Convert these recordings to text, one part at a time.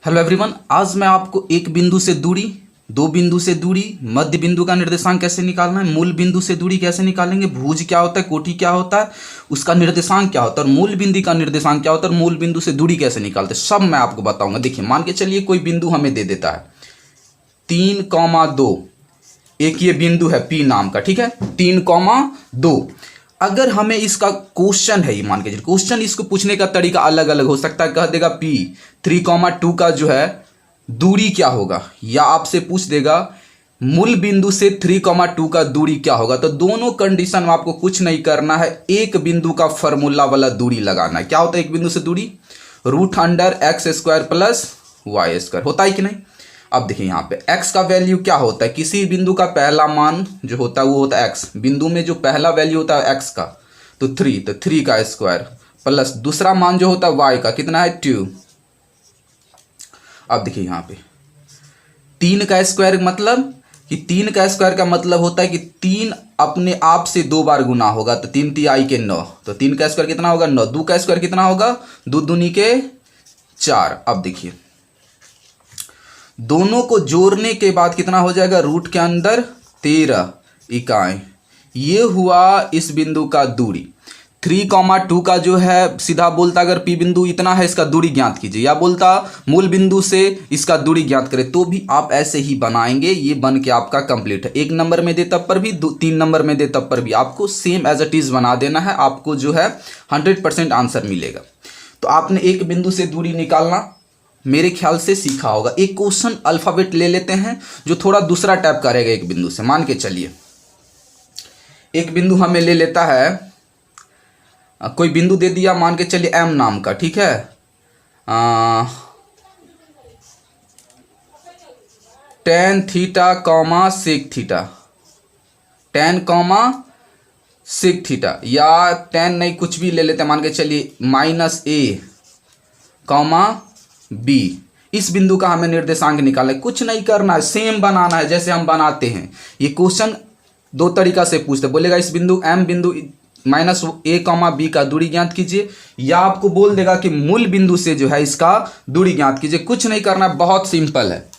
Hello everyone, आज मैं आपको एक बिंदु से दूरी, दो बिंदु से दूरी, मध्य बिंदु का निर्देशांक कैसे निकालना है, मूल बिंदु से दूरी कैसे निकालेंगे, भुज क्या होता है, कोटि क्या होता है, उसका निर्देशांक क्या होता है और मूल बिंदु का निर्देशांक क्या होता है और मूल बिंदु से दूरी कैसे निकालते हैं, सब मैं आपको बताऊंगा। देखिए, मान के चलिए कोई बिंदु हमें दे देता है 3,2, एक ये बिंदु है P नाम का, ठीक है, 3,2। अगर हमें इसका क्वेश्चन है, ये मान के चलिए क्वेश्चन, इसको पूछने का तरीका अलग अलग हो सकता है। कह देगा P 3,2 का जो है दूरी क्या होगा, या आपसे पूछ देगा मूल बिंदु से 3,2 का दूरी क्या होगा। तो दोनों कंडीशन में आपको कुछ नहीं करना है, एक बिंदु का फॉर्मूला वाला दूरी लगाना है। क्या होता है एक बिंदु से दूरी? √x² प्लस y² होता है कि नहीं। अब देखिए यहाँ पे x का वैल्यू क्या होता है, किसी बिंदु का पहला मान जो होता है वो होता है x। बिंदु में जो पहला वैल्यू होता है x का तो 3 का स्क्वायर प्लस दूसरा मान जो होता है y का, कितना है 2। अब देखिए यहाँ पे 3 का स्क्वायर मतलब कि 3 का स्क्वायर का मतलब होता है कि 3 अपने आप से 2 बार गुना होगा, तो 3 तिहाई के 9, तो 3 का स्क्वायर कितना होगा 9। 2 का स्क्वायर कितना होगा 2 दूनी के 4। अब देखिए दोनों को जोड़ने के बाद कितना हो जाएगा, रूट के अंदर 13 इकाई। ये हुआ इस बिंदु का दूरी। 3,2 का जो है सीधा बोलता अगर P बिंदु इतना है इसका दूरी ज्ञात कीजिए, या बोलता मूल बिंदु से इसका दूरी ज्ञात करें, तो भी आप ऐसे ही बनाएंगे। ये बन के आपका कंप्लीट है। 1 नंबर में दे तब पर भी, 3 नंबर में दे तब पर भी आपको सेम एज इट इज बना देना है, आपको जो है 100% आंसर मिलेगा। तो आपने एक बिंदु से दूरी निकालना मेरे ख्याल से सीखा होगा। एक क्वेश्चन अल्फाबेट ले लेते हैं जो थोड़ा दूसरा टाइप का रहेगा। एक बिंदु से मान के चलिए एक बिंदु हमें ले लेता है, कोई बिंदु दे दिया मान के चलिए M नाम का, ठीक है, tan θ, sec θ, tan sec θ, या tan नहीं कुछ भी ले लेते हैं, मान के चलिए -a, b। इस बिंदु का हमें निर्देशांक निकालना है। कुछ नहीं करना है, सेम बनाना है जैसे हम बनाते हैं। ये क्वेश्चन दो तरीका से पूछते, बोलेगा इस बिंदु M बिंदु -a, b का दूरी ज्ञात कीजिए, या आपको बोल देगा कि मूल बिंदु से जो है इसका दूरी ज्ञात कीजिए। कुछ नहीं करना, बहुत सिंपल है।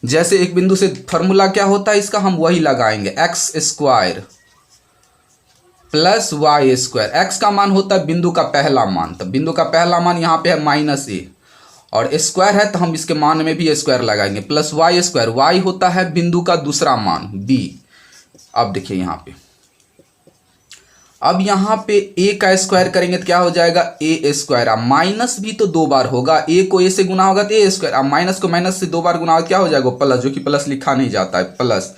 जैसे एक बिंदु से फॉर्मूला क्या होता है इसका, हम वही लगाएंगे, x² प्लस y²। x का मान होता है बिंदु का पहला मान, तो बिंदु का पहला मान यहाँ पे है -a, और स्क्वायर है तो हम इसके मान में भी स्क्वायर लगाएंगे, प्लस y²। y होता है बिंदु का दूसरा मान b। अब देखिए यहाँ पे, अब यहाँ पे a का स्क्वायर करेंगे तो क्या हो जाएगा a²। अब माइनस भी तो 2 बार होगा, a को a से गुना होगा तो a²। अब माइनस को माइनस से 2 बार गुना होगा क्या हो जाएगा प्लस, जो कि प्लस लिखा नहीं जाता है, प्लस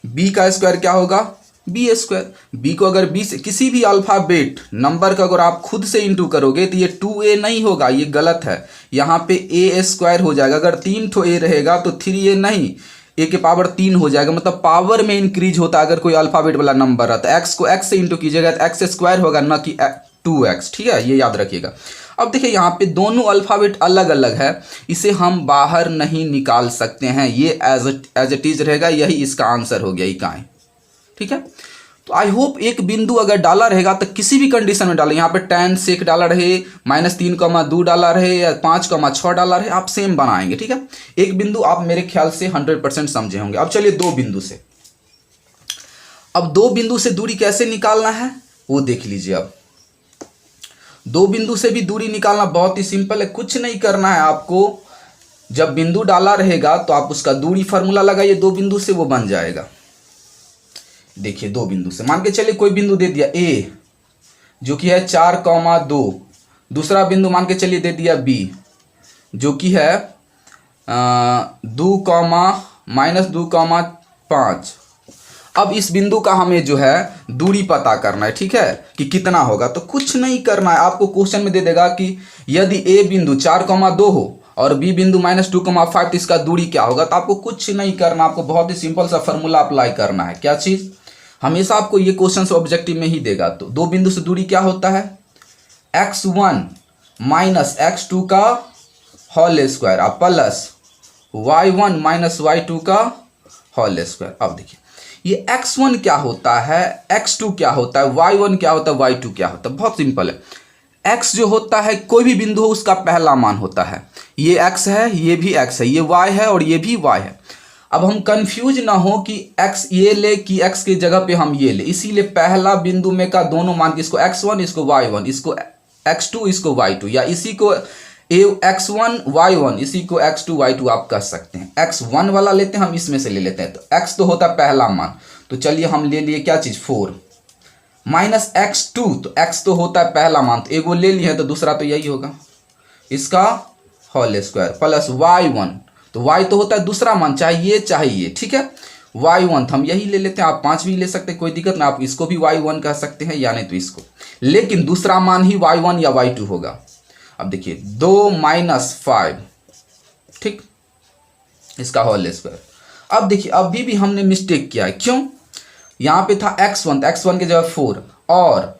b का स्क्वायर क्या होगा b²। b को अगर b से किसी भी अल्फाबेट नंबर का अगर आप खुद से इंटू करोगे तो ये 2a नहीं होगा, ये गलत है। यहाँ पे a² हो जाएगा। अगर 3 ठो a रहेगा तो 3a नहीं, a के पावर 3 हो जाएगा, मतलब पावर में इंक्रीज होता है। अगर कोई अल्फाबेट वाला नंबर है तो x को x से इंटू कीजिएगा तो x² होगा, ना कि 2x, ठीक है, ये याद रखिएगा। अब देखिए यहाँ पे दोनों अल्फाबेट अलग अलग है, इसे हम बाहर नहीं निकाल सकते हैं, ये एज इट इज रहेगा। यही इसका आंसर हो गया इकाई, ठीक है। तो आई होप एक बिंदु अगर डाला रहेगा तो किसी भी कंडीशन में डाले, यहाँ पे tan sec डाला रहे, -3,2 डाला रहे, या 5,6 डाला रहे, आप सेम बनाएंगे, ठीक है। एक बिंदु आप मेरे ख्याल से 100% समझे होंगे। अब चलिए दो बिंदु से, अब दो बिंदु से दूरी कैसे निकालना है वो देख लीजिए। अब दो बिंदु से भी दूरी निकालना बहुत ही सिंपल है, कुछ नहीं करना है आपको। जब बिंदु डाला रहेगा तो आप उसका दूरी फार्मूला लगाइए, दो बिंदु से वो बन जाएगा। देखिए दो बिंदु से मान के चलिए कोई बिंदु दे दिया A जो कि है 4,2, दूसरा बिंदु मान के चलिए दे दिया B जो कि है 2,-2,5। अब इस बिंदु का हमें जो है दूरी पता करना है, ठीक है, कि कितना होगा। तो कुछ नहीं करना है, आपको क्वेश्चन में दे देगा कि यदि A बिंदु 4,2 हो और B बिंदु -2,5, तो इसका दूरी क्या होगा। तो आपको कुछ नहीं करना, आपको बहुत ही सिंपल सा फॉर्मूला अप्लाई करना है। क्या चीज, हमेशा आपको ये क्वेश्चन ऑब्जेक्टिव में ही देगा। तो दो बिंदु से दूरी क्या होता है, x1 - x2 का whole square plus y1 - y2 का होल स्क्वायर। अब देखिए ये x1 क्या होता है, x2 क्या होता है, y1 क्या होता है, y2 क्या होता है, बहुत सिंपल है। x जो होता है कोई भी बिंदु हो उसका पहला मान होता है। ये x है, ये भी x है, ये y है और ये भी y है। अब हम कंफ्यूज ना हो कि x ये ले कि x की जगह पे हम ये ले, इसीलिए पहला बिंदु में का दोनों मान, इसको x1 इसको y1, इसको x2 इसको y2, या इसी को x1 y1 इसी को x2 y2 आप कह सकते हैं। x1 वाला लेते हैं हम, इसमें से ले लेते हैं। तो x तो होता है पहला मान, तो चलिए हम ले लिए क्या चीज़ 4 माइनस x2, तो x तो होता है पहला मान, तो एक वो ले लिए तो दूसरा तो यही होगा इसका होल स्क्वायर प्लस y1, तो y तो होता है दूसरा मान, चाहे ये चाहे ये, ठीक है। y1 हम यही ले लेते हैं, आप 5 भी ले सकते हैं, कोई दिक्कत ना, आप इसको भी y1 कह सकते हैं या नहीं तो इसको, लेकिन दूसरा मान ही y1 या y2 होगा। अब देखिए 2 माइनस 5, ठीक, इसका होल स्क्वायर। अब देखिए अभी भी हमने मिस्टेक किया है, क्यों? यहाँ पे था x1, तो x1 की जगह 4 और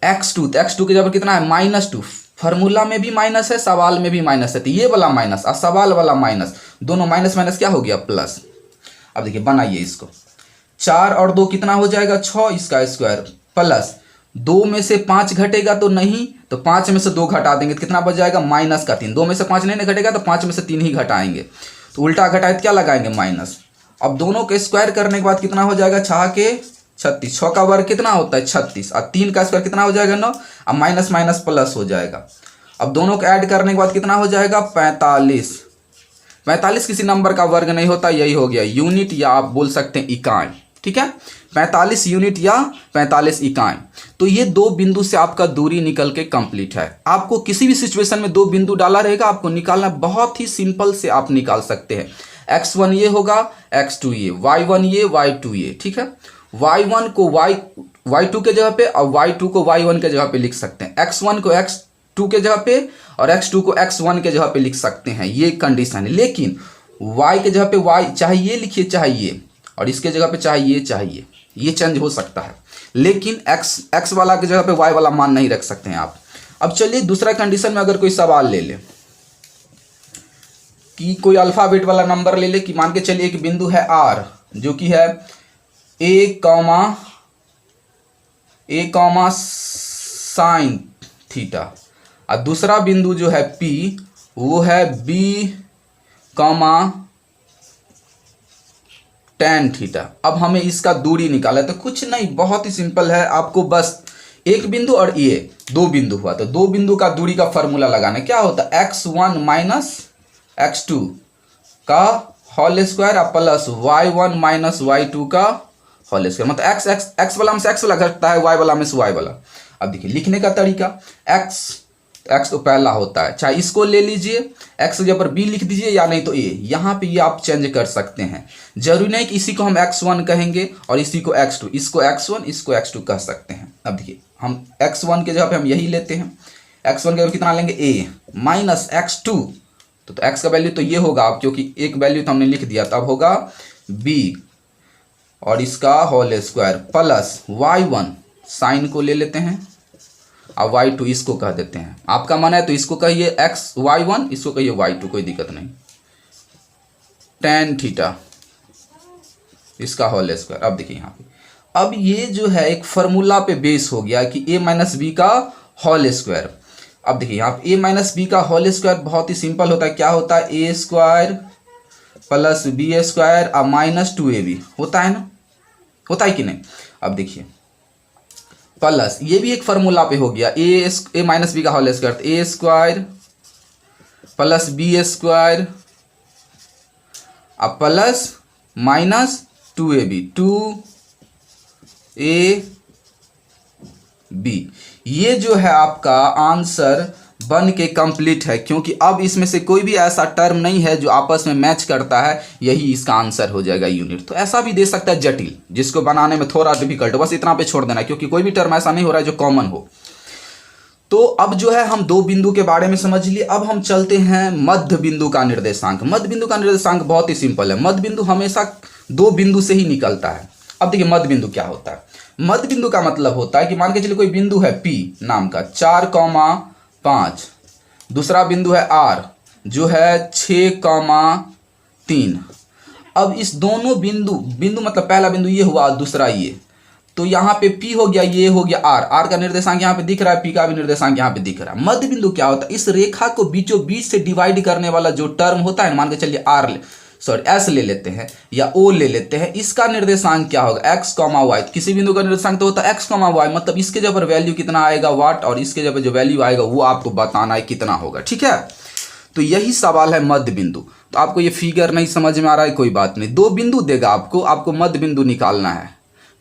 x2, तो x2 की जगह कितना है -2। फार्मूला में भी माइनस है, सवाल में भी माइनस है, तो ये वाला माइनस और सवाल वाला माइनस, दोनों माइनस माइनस क्या हो गया प्लस। अब देखिए बनाइए इसको, 4 और 2 कितना हो जाएगा 6, इसका स्क्वायर प्लस 2 में से 5 घटेगा तो नहीं, तो 5 में से 2 घटा देंगे तो कितना बच जाएगा -3। 2 में से 5 नहीं घटेगा तो 5 में से 3 ही घटाएंगे, तो उल्टा घटाए तो क्या लगाएंगे माइनस। अब दोनों के स्क्वायर करने के बाद कितना हो जाएगा 6 के 36, 6 का वर्ग कितना होता है 36, और 3 का स्क्वायर कितना हो जाएगा 9, अब माइनस माइनस प्लस हो जाएगा। अब दोनों को ऐड करने के बाद कितना हो जाएगा 45। 45 किसी नंबर का वर्ग नहीं होता, यही हो गया यूनिट, या आप बोल सकते हैं इकाई, ठीक है। 45 यूनिट या 45 इकाई। तो ये दो बिंदु से आपका दूरी निकल के कंप्लीट है। आपको किसी भी सिचुएशन में दो बिंदु डाला रहेगा, आपको निकालना बहुत ही सिंपल से आप निकाल सकते हैं। x1 ये होगा, x2 ये, y1 ये, y2 ये, ठीक है। y1 को y2 के जगह पे और y2 को y1 के जगह पे लिख सकते हैं, x1 को x2 के जगह पे और x2 को x1 के जगह पे लिख सकते हैं, ये कंडीशन है। लेकिन y के जगह पे y चाहे ये लिखिए चाहे ये, और इसके जगह पे चाहे ये चेंज हो सकता है, लेकिन x वाला के जगह पे y वाला मान नहीं रख सकते हैं आप। अब चलिए दूसरा कंडीशन में अगर कोई सवाल ले ले कि कोई अल्फाबेट वाला नंबर ले ले, कि मान के चलिए एक बिंदु है r जो कि है a, साइन थीटा, और दूसरा बिंदु जो है p वो है b, tan थीटा। अब हमें इसका दूरी निकाला है, तो कुछ नहीं, बहुत ही सिंपल है। आपको बस एक बिंदु और ये दो बिंदु हुआ, तो दो बिंदु का दूरी का फॉर्मूला लगाना है। क्या होता है x1 माइनस x2 का whole square plus y1 minus y2 का होल स्क्वायर, मतलब x वाला में से x वाला घटता है, y वाला में से y वाला। अब देखिए लिखने का तरीका, x तो पहला होता है, चाहे इसको ले लीजिए, x के जगह पर b लिख दीजिए या नहीं तो a, यहाँ पे ये आप चेंज कर सकते हैं। जरूरी नहीं कि इसी को हम x1 कहेंगे और इसी को x2, इसको x1 इसको x2 कह सकते हैं। अब देखिए हम x1 के जगह पे हम यही लेते हैं, x1 के जगह कितना लेंगे a माइनस x2, तो x का वैल्यू तो ये होगा, अब क्योंकि एक वैल्यू तो हमने लिख दिया, तब होगा b और इसका whole square plus y1 sign को ले लेते हैं और y2 इसको कह देते हैं। आपका मन है तो इसको कहिए y1, इसको कहिए y2, कोई दिक्कत नहीं, tan थीटा इसका होल स्क्वायर। अब देखिए यहाँ पे, अब ये जो है एक फार्मूला पे बेस हो गया कि a माइनस बी का होल स्क्वायर। अब देखिए यहाँ पे a माइनस बी का होल स्क्वायर बहुत ही सिंपल होता है। क्या होता है a square plus B square और माइनस 2ab होता है ना, होता है कि नहीं। अब देखिए प्लस ये भी एक फार्मूला पे हो गया, a माइनस बी का whole square, a square plus B square अब प्लस माइनस 2ab, 2ab। ये जो है आपका आंसर बन के कंप्लीट है, क्योंकि अब इसमें से कोई भी ऐसा टर्म नहीं है जो आपस में मैच करता है, यही इसका आंसर हो जाएगा यूनिट। तो ऐसा भी दे सकता है जटिल, जिसको बनाने में थोड़ा डिफिकल्ट हो, बस इतना पे छोड़ देना है, क्योंकि कोई भी टर्म ऐसा नहीं हो रहा है जो कॉमन हो। तो अब जो है हम दो बिंदु के बारे में समझ लिए, अब हम चलते हैं मध्य बिंदु का निर्देशांक। मध्य बिंदु का निर्देशांक बहुत ही सिंपल है, मध्य बिंदु हमेशा दो बिंदु से ही निकलता है। अब देखिए मध्य बिंदु क्या होता है। मध्य बिंदु का मतलब होता है कि मान के चलिए कोई बिंदु है P नाम का 4,5, दूसरा बिंदु है R जो है 6,3। अब इस दोनों बिंदु मतलब पहला बिंदु ये हुआ, दूसरा ये, तो यहाँ पे P हो गया, ये हो गया R का निर्देशांक यहाँ पे दिख रहा है, P का भी निर्देशांक यहाँ पे दिख रहा है। मध्य बिंदु क्या होता है? इस रेखा को बीचों बीच से डिवाइड करने वाला जो टर्म होता है, मान के चलिए S ले लेते हैं या O ले लेते हैं, इसका निर्देशांक क्या होगा? x, y। किसी बिंदु का निर्देशांक तो होता है x, y, मतलब इसके जब वैल्यू कितना आएगा वाट, और इसके जब जो वैल्यू आएगा वो आपको बताना है कितना होगा, ठीक है। तो यही सवाल है मध्य बिंदु। तो आपको ये फिगर नहीं समझ में आ रहा है, कोई बात नहीं, दो बिंदु देगा आपको मध्य बिंदु निकालना है।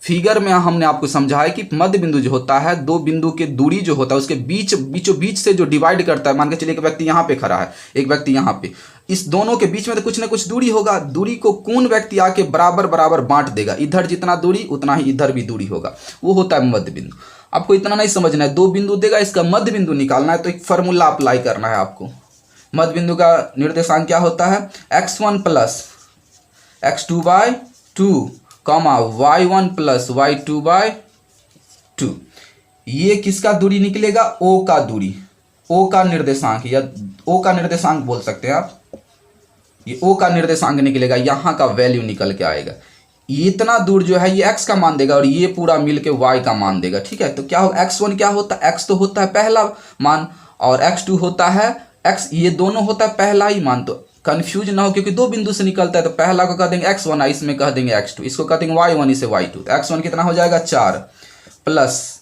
फिगर में हमने आपको समझा है कि मध्य बिंदु जो होता है, दो बिंदु के दूरी जो होता है उसके बीचों बीच से जो डिवाइड करता है, मान के चलिए एक व्यक्ति यहाँ पे खड़ा है, एक व्यक्ति यहाँ पे, इस दोनों के बीच में तो कुछ ना कुछ दूरी होगा, दूरी को कौन व्यक्ति आके बराबर बराबर बांट देगा, इधर जितना दूरी उतना ही इधर भी दूरी होगा, वो होता है मध्य बिंदु। आपको इतना नहीं समझना है, दो बिंदु देगा, इसका मध्य बिंदु निकालना है, तो एक फॉर्मूला अप्लाई करना है आपको। मध्य बिंदु का निर्देशांक क्या होता है? x1 plus x2/2 comma y1 plus y2/2। ये किसका दूरी निकलेगा? O का दूरी, O का निर्देशांक, या O का निर्देशांक बोल सकते हैं आप, ये O का निर्देशांक निकलेगा, यहाँ का वैल्यू निकल के आएगा। इतना दूर जो है ये x का मान देगा और ये पूरा मिल के y का मान देगा, ठीक है। तो क्या होगा? x1 क्या होता है? x तो होता है पहला मान, और x2 होता है x, ये दोनों होता है पहला ही मान। तो कंफ्यूज ना हो, क्योंकि दो बिंदु से निकलता है, तो पहला को कह देंगे x1, इसमें कह देंगे x2, इसको कह देंगे y1, इसे y2। तो x1 कितना हो जाएगा? 4 प्लस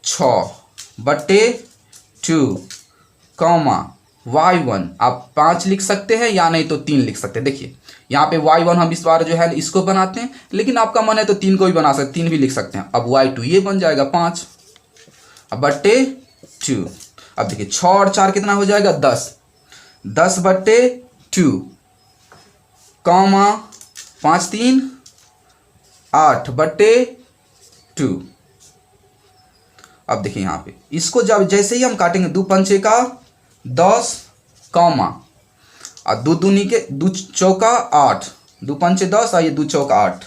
6/2 कॉमा y1 आप 5 लिख सकते हैं या नहीं तो 3 लिख सकते हैं। देखिए यहाँ पे y1 हम इस बार जो है इसको बनाते हैं, लेकिन आपका मन है तो 3 को भी बना सकते, 3 भी लिख सकते हैं। अब y2 ये बन जाएगा 5/2। अब देखिए 6 और 4 कितना हो जाएगा? 10/2 कॉमा 5 3 8/2। अब देखिए यहाँ पे इसको जब जैसे ही हम काटेंगे, 2 पंचे का 10 कॉमा और 2 दूनी के 2 चौका 8, 2 पंचे 10 और ये 2 चौका 8।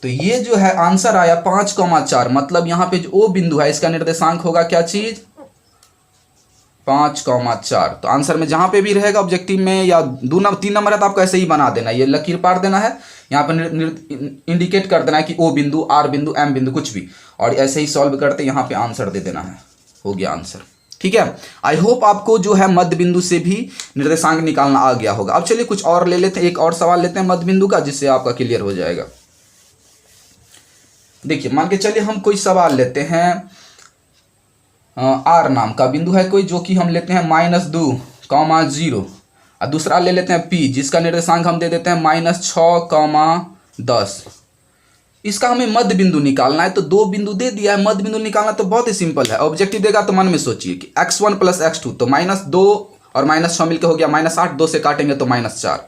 तो ये जो है आंसर आया 5,4। मतलब यहाँ पे जो O बिंदु है इसका निर्देशांक होगा क्या चीज? 5,4। तो आंसर में जहां पे भी रहेगा ऑब्जेक्टिव में या 3 नंबर है तो आपको ऐसे ही बना देना, ये लकीर पार देना है, यहाँ पर इंडिकेट कर देना है कि O बिंदु, R बिंदु, M बिंदु कुछ भी, और ऐसे ही सॉल्व करते यहाँ पे आंसर दे देना है। हो गया आंसर, ठीक है। आई होप आपको जो है मध्य बिंदु से भी निर्देशांक निकालना आ गया होगा। अब चलिए कुछ और ले लेते हैं, एक और सवाल लेते हैं मध्य बिंदु का, जिससे आपका क्लियर हो जाएगा। देखिए मान के चलिए हम कोई सवाल लेते हैं, R नाम का बिंदु है कोई, जो कि हम लेते हैं -2,0, और दूसरा ले लेते हैं P, जिसका निर्देशांक हम दे देते हैं -6,10। इसका हमें मध्य बिंदु निकालना है। तो दो बिंदु दे दिया है, मध्य बिंदु निकालना तो बहुत ही सिंपल है। ऑब्जेक्टिव देगा तो मन में सोचिए कि x1 प्लस x2, तो -2 और -6 मिलकर हो गया -8, 2 से काटेंगे तो -4।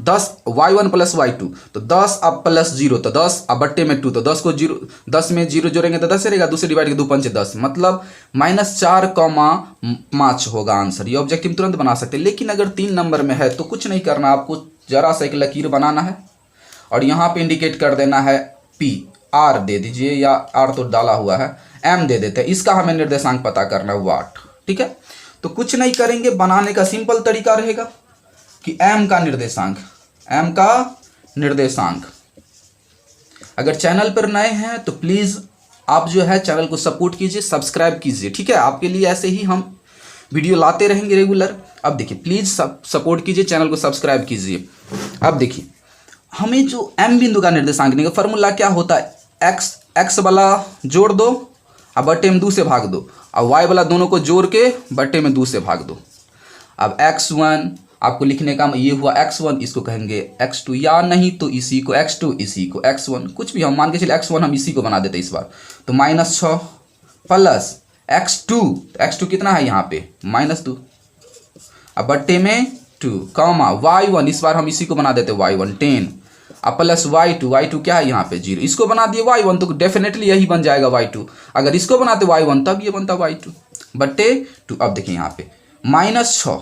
10 y1 प्लस y2, तो 10 अब प्लस 0, तो 10 अब बट्टे में 2, तो 10 को 0, 10 में 0 जोड़ेंगे तो 10 रहेगा, दूसरे डिवाइड के 2 पंचे 10, मतलब -4,5 होगा आंसर। ये ऑब्जेक्टिव तुरंत बना सकते हैं। लेकिन अगर 3 नंबर में है तो कुछ नहीं करना, आपको जरा सा एक लकीर बनाना है और यहाँ पे इंडिकेट कर देना है P, R दे दीजिए, या R तो डाला हुआ है, M दे देते हैं। इसका हमें निर्देशांक पता करना है वाट, ठीक है। तो कुछ नहीं करेंगे, बनाने का सिंपल तरीका रहेगा कि M का निर्देशांक। अगर चैनल पर नए हैं तो प्लीज़ आप जो है चैनल को सपोर्ट कीजिए, सब्सक्राइब कीजिए, ठीक है। आपके लिए ऐसे ही हम वीडियो लाते रहेंगे रेगुलर। अब देखिए प्लीज़ सपोर्ट कीजिए, चैनल को सब्सक्राइब कीजिए। अब देखिए हमें जो M बिंदु का निर्देशांक निकालना, फॉर्मूला क्या होता है? x वाला जोड़ दो और बट्टे में 2 से भाग दो, और y वाला दोनों को जोड़ के बट्टे में 2 से भाग दो। अब x1 आपको लिखने का ये हुआ x1, इसको कहेंगे x2, या नहीं तो इसी को x2, इसी को x1, कुछ भी हम मान के चलिए x1 हम इसी को बना देते इस बार। तो -6 प्लस x2 कितना है यहाँ पे? -2, अब बट्टे में 2 कॉमा y1, इस बार हम इसी को बना देते y1 10, अब प्लस y2 क्या है यहाँ पे? 0, इसको बना दिए y1, तो डेफिनेटली यही बन जाएगा y2। अगर इसको बनाते y1 तब ये बनता y2 बट्टे 2। अब देखिए यहाँ पे -6,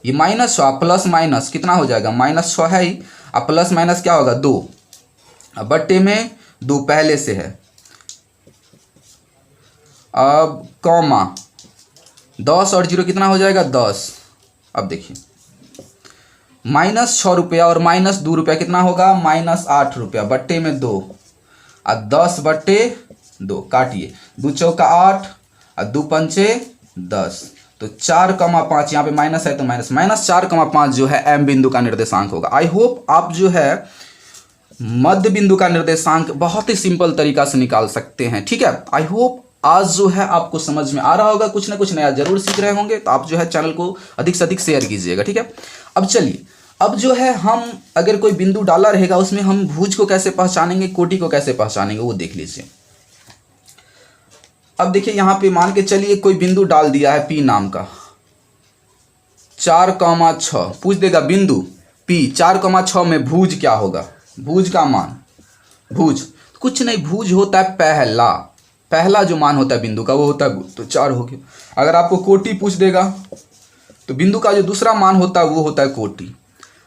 ये -6 प्लस माइनस कितना हो जाएगा? -6 है ही, अब प्लस माइनस क्या होगा? 2, अब बट्टे में 2 पहले से है, अब कॉमा 10 और 0 कितना हो जाएगा? 10। अब देखिए -6 रुपया और -2 रुपया कितना होगा? -8 रुपया, बट्टे में 2, और 10/2 2 काटिए, 2 चौका 8 और 2 पंचे 10, तो 4,5 यहाँ पे माइनस है तो माइनस, -4,5 जो है m बिंदु का निर्देशांक होगा। आई होप आप जो है मध्य बिंदु का निर्देशांक बहुत ही सिंपल तरीका से निकाल सकते हैं। ठीक है, आई होप आज जो है आपको समझ में आ रहा होगा, कुछ ना कुछ नया जरूर सीख रहे होंगे। तो आप जो है चैनल को अधिक से अधिक शेयर कीजिएगा। ठीक है, अब चलिए, अब जो है हम अगर कोई बिंदु डाला रहेगा उसमें हम भुज को कैसे पहचानेंगे, कोटि को कैसे पहचानेंगे वो देख लीजिए। अब देखिए यहाँ पे मान के चलिए कोई बिंदु डाल दिया है P नाम का, 4,6 पूछ देगा बिंदु P 4,6 में भुज क्या होगा, भुज का मान, भुज कुछ नहीं, भुज होता है पहला जो मान होता है बिंदु का वो होता है भुज, तो 4 हो गया। अगर आपको कोटि पूछ देगा तो बिंदु का जो दूसरा मान होता है वो होता है कोटि।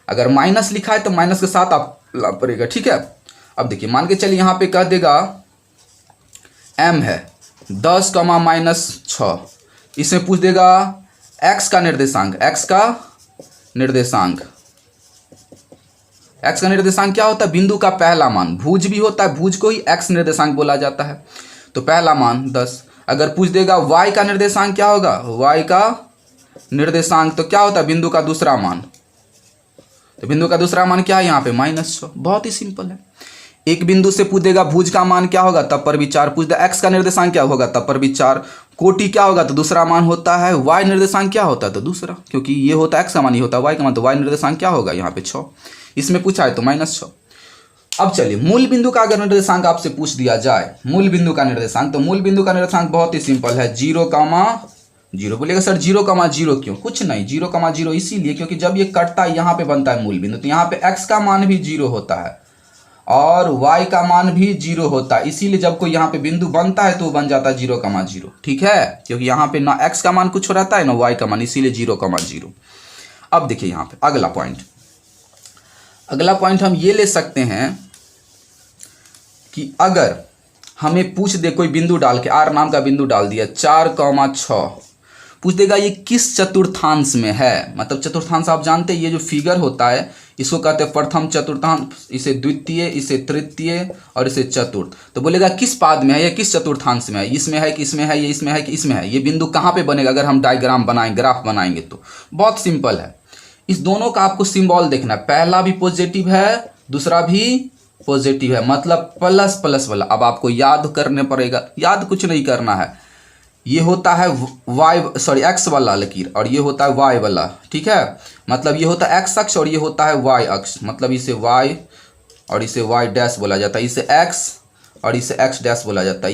अगर माइनस लिखा है तो माइनस के साथ आप ला पड़ेगा। ठीक है, अब देखिए मान के चलिए यहाँ पे कह देगा m है 10, -6, इसमें पूछ देगा x का निर्देशांक, x का निर्देशांक क्या होता है, बिंदु का पहला मान, भुज भी होता है, भुज को ही x निर्देशांक बोला जाता है, तो पहला मान 10। अगर पूछ देगा y का निर्देशांक क्या होगा, y का निर्देशांक तो क्या होता है, बिंदु का दूसरा मान, तो बिंदु का दूसरा मान क्या है यहाँ पे -6, बहुत ही सिंपल है। एक बिंदु से पूछ देगा भुज का मान क्या होगा, तब पर भी 4, पूछ देगा x का निर्देशांक क्या होगा, तब पर भी 4, कोटि क्या होगा तो दूसरा मान होता है, y निर्देशांक क्या होता है तो दूसरा, क्योंकि ये होता है x का मान, ये होता है y का मान, तो y निर्देशांक क्या होगा यहाँ पे 6, इसमें पूछा है तो -6। अब चलिए मूल बिंदु का अगर निर्देशांक आपसे पूछ दिया जाए, मूल बिंदु का निर्देशांक, तो मूल बिंदु का निर्देशांक बहुत ही सिंपल है, 0,0। बोलेगा सर 0,0 क्यों, कुछ नहीं, 0,0 इसीलिए क्योंकि जब ये कटता है यहाँ पे बनता है मूल बिंदु, तो यहाँ पे x का मान भी 0 होता है और y का मान भी 0 होता है, इसीलिए जब कोई यहाँ पे बिंदु बनता है तो वो बन जाता है 0,0। ठीक है, क्योंकि यहाँ पे ना x का मान कुछ रहता है ना y का मान, इसीलिए 0,0। अब देखिए यहाँ पे अगला पॉइंट हम ये ले सकते हैं कि अगर हमें पूछ दे कोई बिंदु डाल के, r नाम का बिंदु डाल दिया 4,6, पूछ देगा ये किस चतुर्थांश में है, मतलब चतुर्थांश आप जानते हैं, ये जो फिगर होता है इसको कहते हैं प्रथम चतुर्थांश, इसे द्वितीय, इसे तृतीय और इसे चतुर्थ। तो बोलेगा किस पाद में है, ये किस चतुर्थांश में है, इसमें है कि इसमें है, ये इसमें है कि इसमें है, ये बिंदु कहाँ पे बनेगा। अगर हम डायग्राम बनाएंगे, ग्राफ बनाएंगे तो बहुत सिंपल है, इस दोनों का आपको सिंबल देखना है, पहला भी पॉजिटिव है दूसरा भी पॉजिटिव है, मतलब प्लस प्लस वाला। अब आपको याद करने पड़ेगा, याद कुछ नहीं करना है, ये होता है x वाला लकीर और ये होता है y वाला। ठीक है, मतलब ये होता है x अक्ष और ये होता है y अक्ष, मतलब इसे y और इसे y डैश बोला जाता है, इसे x और इसे x डैश बोला जाता है।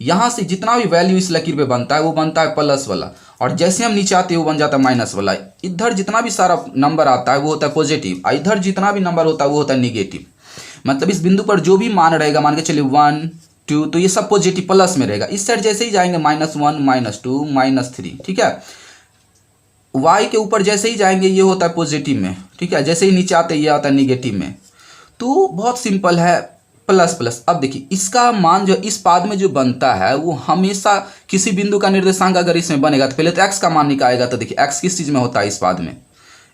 यहाँ से जितना भी वैल्यू इस लकीर पे बनता है वो बनता है प्लस वाला, और जैसे हम नीचे आते हैं वो बन जाता है माइनस वाला। इधर जितना भी सारा नंबर आता है वो होता है पॉजिटिव, और इधर जितना भी नंबर होता है वो होता है निगेटिव। मतलब इस बिंदु पर जो भी मान रहेगा, मान के चलिए 1 2, तो ये सब पॉजिटिव प्लस में रहेगा। इस साइड जैसे ही जाएंगे -1 -2 -3। ठीक है, y के ऊपर जैसे ही जाएंगे ये होता है पॉजिटिव में। ठीक है, जैसे ही नीचे आते ये आता है निगेटिव में। तो बहुत सिंपल है, प्लस प्लस। अब देखिए इसका मान जो इस पाद में जो बनता है वो हमेशा किसी बिंदु का निर्देशांक अगर इसमें बनेगा तो पहले तो x का मान निकालेगा। तो देखिए x किस चीज़ में होता है, इस पाद में।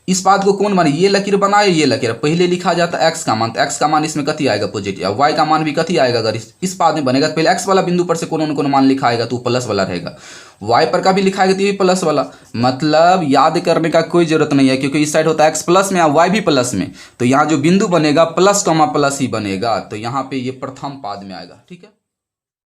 इस पाद को कौन माने, ये लकीर बनाए, ये लकीर पहले लिखा जाता है x का मान, तो x का मान इसमें कथी आएगा पॉजिटिव, y का मान भी कथी आएगा। अगर इस पाद में बनेगा तो पहले x वाला बिंदु पर से कौन कौन मान लिखा आएगा तो प्लस वाला रहेगा, y पर का भी लिखाएगा तो ये भी प्लस वाला। मतलब याद करने का कोई जरूरत नहीं है, क्योंकि इस साइड होता है x प्लस में और y भी प्लस में, तो यहाँ जो बिंदु बनेगा प्लस कॉमा प्लस ही बनेगा। तो यहाँ पे ये प्रथम पाद में आएगा। ठीक है।